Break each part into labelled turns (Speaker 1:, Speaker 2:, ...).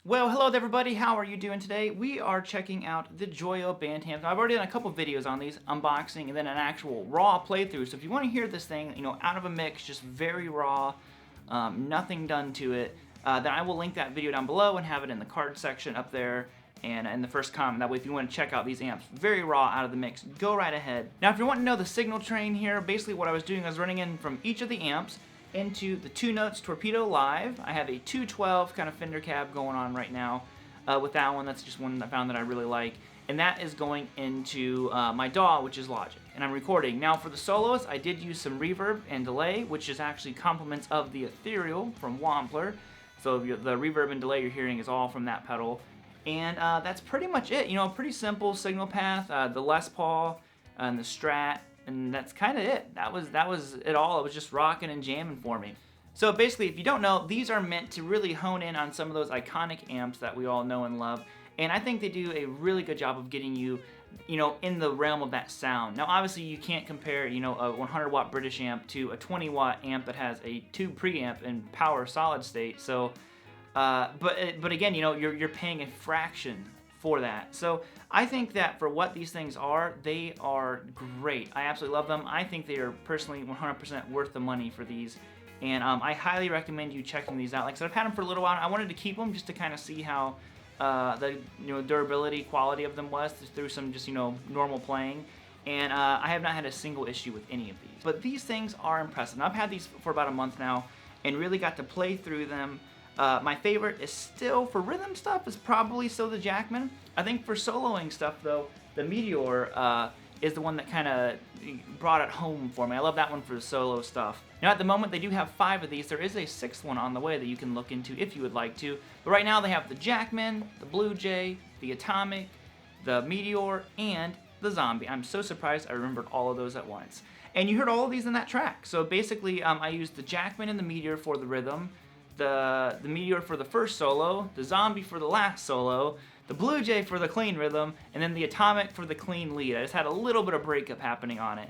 Speaker 1: Well, hello everybody, how are you doing today? We are checking out the Joyo Bantamps. I've already done a couple videos on these, unboxing, and then an actual raw playthrough. So if you want to hear this thing, you know, out of a mix, just very raw, nothing done to it, then I will link that video down below and have it in the card section up there and in the first comment. That way if you want to check out these amps, very raw, out of the mix, go right ahead. Now if you want to know the signal train here, basically what I was doing, I was running in from each of the amps into the Twonotes Torpedo Live. I have a 212 kind of fender cab going on right now with that one. That's just one I found that I really like. And that is going into my DAW, which is Logic. And I'm recording. Now for the solos, I did use some reverb and delay, which is actually compliments of the Ethereal from Wampler. So the reverb and delay you're hearing is all from that pedal. And that's pretty much it. You know, pretty simple signal path, the Les Paul and the Strat. And that's kind of it. That was it all. It was just rocking and jamming for me. So basically, if you don't know, these are meant to really hone in on some of those iconic amps that we all know and love. And I think they do a really good job of getting you, you know, in the realm of that sound. Now, obviously, you can't compare, you know, a 100-watt British amp to a 20-watt amp that has a tube preamp and power solid state. So, but again, you know, you're paying a fraction for that. So I think that for what these things are, they are great. I absolutely love them. I think they are personally 100% worth the money for these. And I highly recommend you checking these out. Like I said, I've had them for a little while. I wanted to keep them just to kind of see how the durability, quality of them was through some just normal playing. And I have not had a single issue with any of these. But these things are impressive. Now, I've had these for about a month now and really got to play through them. My favorite is still, for rhythm stuff, is probably still the Jackman. I think for soloing stuff, though, the Meteor is the one that kind of brought it home for me. I love that one for the solo stuff. Now, at the moment, they do have 5 of these. There is a 6th one on the way that you can look into if you would like to. But right now, they have the Jackman, the Bluejay, the Atomic, the Meteor, and the Zombie. I'm so surprised I remembered all of those at once. And you heard all of these in that track. So basically, I used the Jackman and the Meteor for the rhythm, the Meteor for the first solo, the Zombie for the last solo, the Bluejay for the clean rhythm, and then the Atomic for the clean lead. I just had a little bit of breakup happening on it.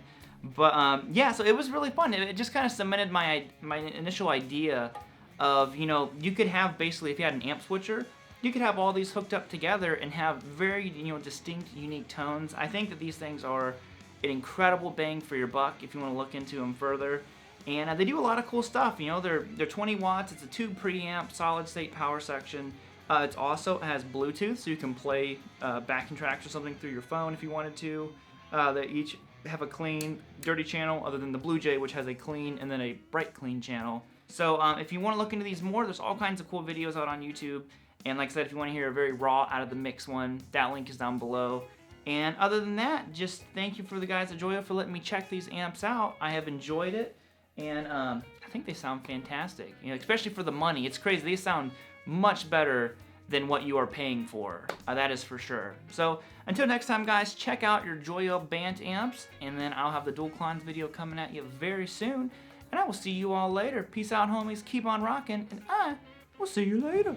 Speaker 1: But yeah, so it was really fun. It just kind of cemented my initial idea of, you could have basically, if you had an amp switcher, you could have all these hooked up together and have very, distinct, unique tones. I think that these things are an incredible bang for your buck if you want to look into them further. And they do a lot of cool stuff. They're 20 watts. It's a tube preamp, solid state power section. It also has Bluetooth, so you can play backing tracks or something through your phone if you wanted to. They each have a clean, dirty channel, other than the Bluejay, which has a clean and then a bright clean channel. So if you want to look into these more, there's all kinds of cool videos out on YouTube. And like I said, if you want to hear a very raw, out of the mix one, that link is down below. And other than that, just thank you for the guys at Joyo for letting me check these amps out. I have enjoyed it, and I think they sound fantastic. You know, especially for the money. It's crazy. They sound much better than what you are paying for. That is for sure. So until next time, guys, check out your Joyo Bantamps, and then I'll have the dual clones video coming at you very soon. And I will see you all later. Peace out, homies. Keep on rocking, and I will see you later.